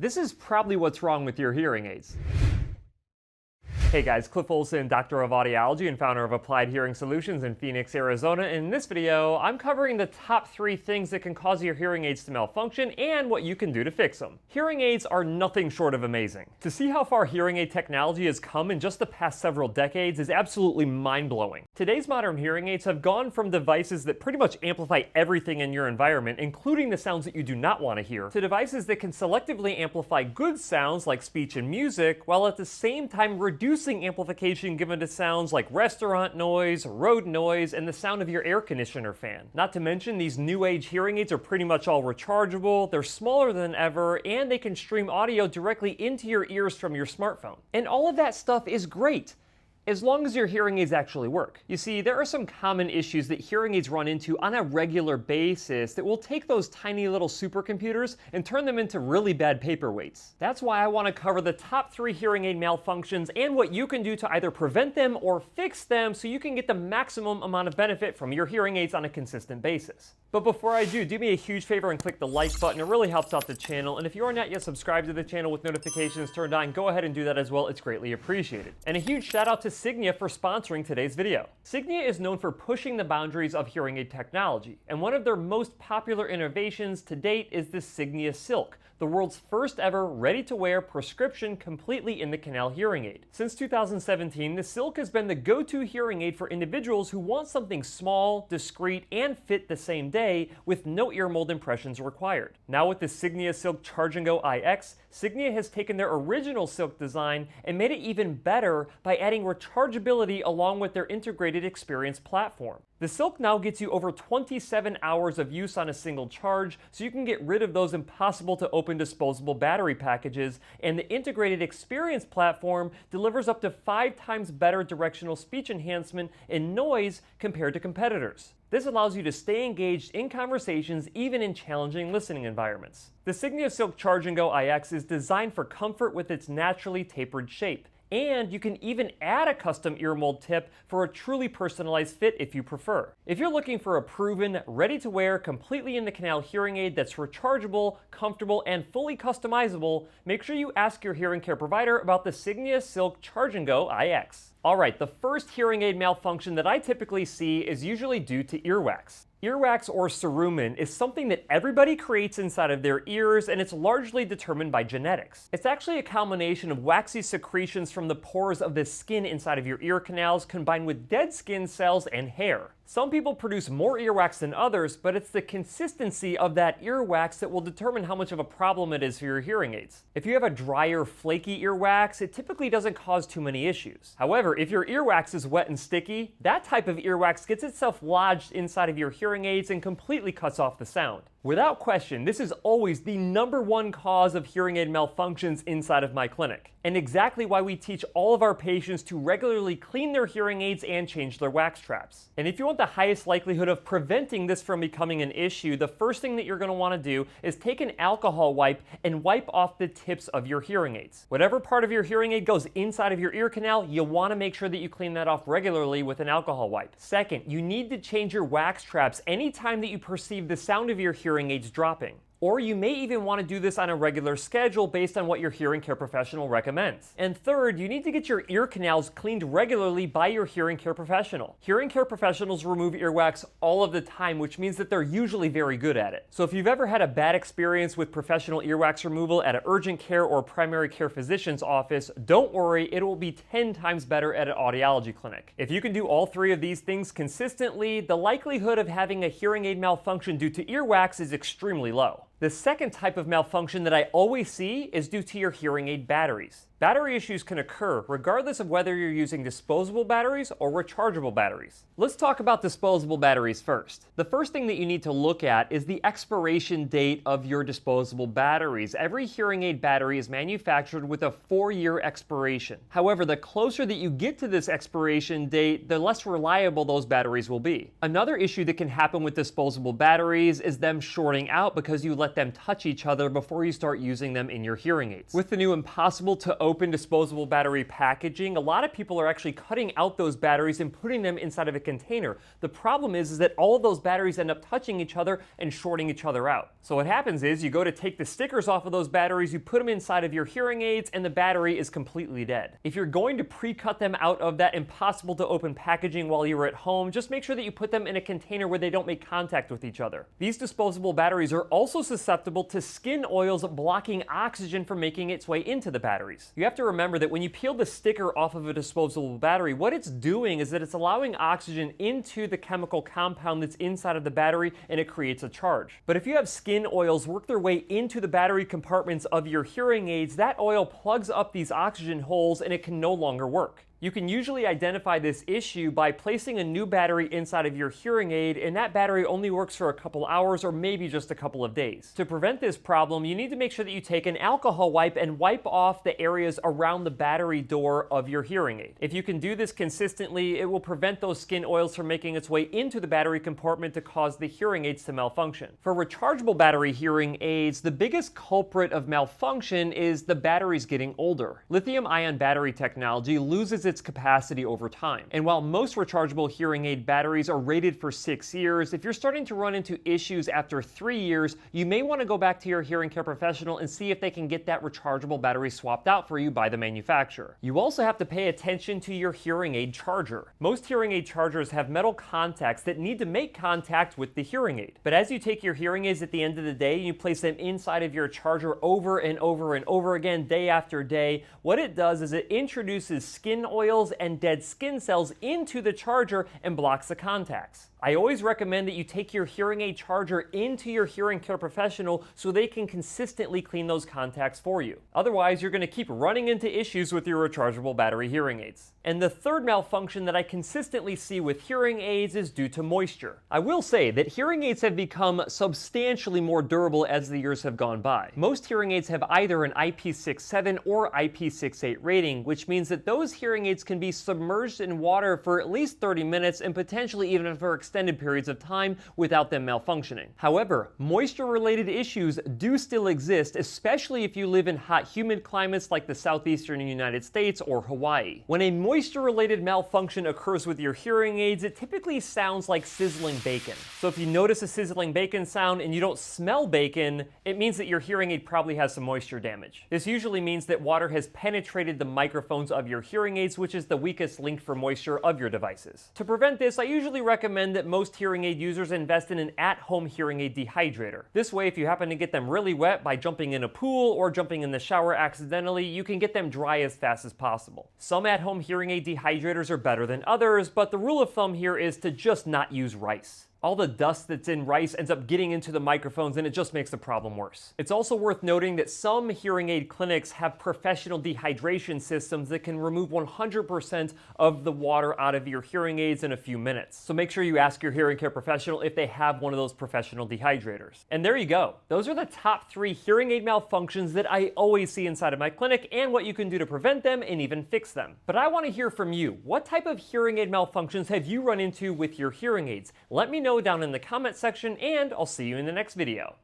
This is probably what's wrong with your hearing aids. Hey guys, Cliff Olson, Doctor of Audiology and founder of Applied Hearing Solutions in Phoenix, Arizona. And in this video, I'm covering the top 3 things that can cause your hearing aids to malfunction and what you can do to fix them. Hearing aids are nothing short of amazing. To see how far hearing aid technology has come in just the past several decades is absolutely mind-blowing. Today's modern hearing aids have gone from devices that pretty much amplify everything in your environment, including the sounds that you do not want to hear, to devices that can selectively amplify good sounds like speech and music, while at the same time reducing amplification given to sounds like restaurant noise, road noise, and the sound of your air conditioner fan. Not to mention, these new age hearing aids are pretty much all rechargeable, they're smaller than ever, and they can stream audio directly into your ears from your smartphone. And all of that stuff is great, as long as your hearing aids actually work. You see, there are some common issues that hearing aids run into on a regular basis that will take those tiny little supercomputers and turn them into really bad paperweights. That's why I want to cover the top 3 hearing aid malfunctions and what you can do to either prevent them or fix them so you can get the maximum amount of benefit from your hearing aids on a consistent basis. But before I do me a huge favor and click the like button. It really helps out the channel. And if you are not yet subscribed to the channel with notifications turned on, go ahead and do that as well. It's greatly appreciated. And a huge shout out to Signia for sponsoring today's video. Signia is known for pushing the boundaries of hearing aid technology. And one of their most popular innovations to date is the Signia Silk, the world's first ever ready-to-wear prescription completely in the canal hearing aid. Since 2017, the Silk has been the go-to hearing aid for individuals who want something small, discreet, and fit the same day with no ear mold impressions required. Now with the Signia Silk Charge and Go iX, Signia has taken their original Silk design and made it even better by adding rechargeability along with their integrated experience platform. The Silk now gets you over 27 hours of use on a single charge, so you can get rid of those impossible to open disposable battery packages, and the integrated experience platform delivers up to 5 times better directional speech enhancement and noise compared to competitors. This allows you to stay engaged in conversations even in challenging listening environments. The Signia Silk Charge and Go iX is designed for comfort with its naturally tapered shape. And you can even add a custom ear mold tip for a truly personalized fit if you prefer. If you're looking for a proven, ready-to-wear, completely in the canal hearing aid that's rechargeable, comfortable, and fully customizable, make sure you ask your hearing care provider about the Signia Silk Charge and Go iX. Alright, the first hearing aid malfunction that I typically see is usually due to earwax. Earwax, or cerumen, is something that everybody creates inside of their ears, and it's largely determined by genetics. It's actually a combination of waxy secretions from the pores of the skin inside of your ear canals combined with dead skin cells and hair. Some people produce more earwax than others, but it's the consistency of that earwax that will determine how much of a problem it is for your hearing aids. If you have a drier, flaky earwax, it typically doesn't cause too many issues. However, if your earwax is wet and sticky, that type of earwax gets itself lodged inside of your hearing aids and completely cuts off the sound. Without question, this is always the #1 cause of hearing aid malfunctions inside of my clinic, and exactly why we teach all of our patients to regularly clean their hearing aids and change their wax traps. And if you want the highest likelihood of preventing this from becoming an issue, the first thing that you're going to want to do is take an alcohol wipe and wipe off the tips of your hearing aids. Whatever part of your hearing aid goes inside of your ear canal, you'll want to make sure that you clean that off regularly with an alcohol wipe. Second, you need to change your wax traps anytime that you perceive the sound of your hearing aids dropping. Or you may even want to do this on a regular schedule based on what your hearing care professional recommends. And third, you need to get your ear canals cleaned regularly by your hearing care professional. Hearing care professionals remove earwax all of the time, which means that they're usually very good at it. So if you've ever had a bad experience with professional earwax removal at an urgent care or primary care physician's office, don't worry, it will be 10 times better at an audiology clinic. If you can do all 3 of these things consistently, the likelihood of having a hearing aid malfunction due to earwax is extremely low. The second type of malfunction that I always see is due to your hearing aid batteries. Battery issues can occur regardless of whether you're using disposable batteries or rechargeable batteries. Let's talk about disposable batteries first. The first thing that you need to look at is the expiration date of your disposable batteries. Every hearing aid battery is manufactured with a 4-year expiration. However, the closer that you get to this expiration date, the less reliable those batteries will be. Another issue that can happen with disposable batteries is them shorting out because you let let them touch each other before you start using them in your hearing aids. With the new impossible to open disposable battery packaging, a lot of people are actually cutting out those batteries and putting them inside of a container. The problem is that all of those batteries end up touching each other and shorting each other out. So what happens is you go to take the stickers off of those batteries, you put them inside of your hearing aids, and the battery is completely dead. If you're going to pre-cut them out of that impossible to open packaging while you're at home, just make sure that you put them in a container where they don't make contact with each other. These disposable batteries are also susceptible to skin oils blocking oxygen from making its way into the batteries. You have to remember that when you peel the sticker off of a disposable battery, what it's doing is that it's allowing oxygen into the chemical compound that's inside of the battery, and it creates a charge. But if you have skin oils work their way into the battery compartments of your hearing aids, that oil plugs up these oxygen holes and it can no longer work. You can usually identify this issue by placing a new battery inside of your hearing aid, and that battery only works for a couple hours or maybe just a couple of days. To prevent this problem, you need to make sure that you take an alcohol wipe and wipe off the areas around the battery door of your hearing aid. If you can do this consistently, it will prevent those skin oils from making its way into the battery compartment to cause the hearing aids to malfunction. For rechargeable battery hearing aids, the biggest culprit of malfunction is the batteries getting older. Lithium-ion battery technology loses its capacity over time. And while most rechargeable hearing aid batteries are rated for 6 years, if you're starting to run into issues after 3 years, you may want to go back to your hearing care professional and see if they can get that rechargeable battery swapped out for you by the manufacturer. You also have to pay attention to your hearing aid charger. Most hearing aid chargers have metal contacts that need to make contact with the hearing aid. But as you take your hearing aids at the end of the day and you place them inside of your charger over and over and over again, day after day, what it does is it introduces skin oils and dead skin cells into the charger and blocks the contacts. I always recommend that you take your hearing aid charger into your hearing care professional so they can consistently clean those contacts for you. Otherwise, you're going to keep running into issues with your rechargeable battery hearing aids. And the third malfunction that I consistently see with hearing aids is due to moisture. I will say that hearing aids have become substantially more durable as the years have gone by. Most hearing aids have either an IP67 or IP68 rating, which means that those hearing aids can be submerged in water for at least 30 minutes and potentially even for extended periods of time without them malfunctioning. However, moisture-related issues do still exist, especially if you live in hot, humid climates like the southeastern United States or Hawaii. When a moisture-related malfunction occurs with your hearing aids, it typically sounds like sizzling bacon. So if you notice a sizzling bacon sound and you don't smell bacon, it means that your hearing aid probably has some moisture damage. This usually means that water has penetrated the microphones of your hearing aids, which is the weakest link for moisture of your devices. To prevent this, I usually recommend that most hearing aid users invest in an at-home hearing aid dehydrator. This way, if you happen to get them really wet by jumping in a pool or jumping in the shower accidentally, you can get them dry as fast as possible. Some at-home hearing aid dehydrators are better than others, but the rule of thumb here is to just not use rice. All the dust that's in rice ends up getting into the microphones and it just makes the problem worse. It's also worth noting that some hearing aid clinics have professional dehydration systems that can remove 100% of the water out of your hearing aids in a few minutes. So make sure you ask your hearing care professional if they have one of those professional dehydrators. And there you go. Those are the top 3 hearing aid malfunctions that I always see inside of my clinic and what you can do to prevent them and even fix them. But I want to hear from you. What type of hearing aid malfunctions have you run into with your hearing aids? Let me know down in the comment section, and I'll see you in the next video.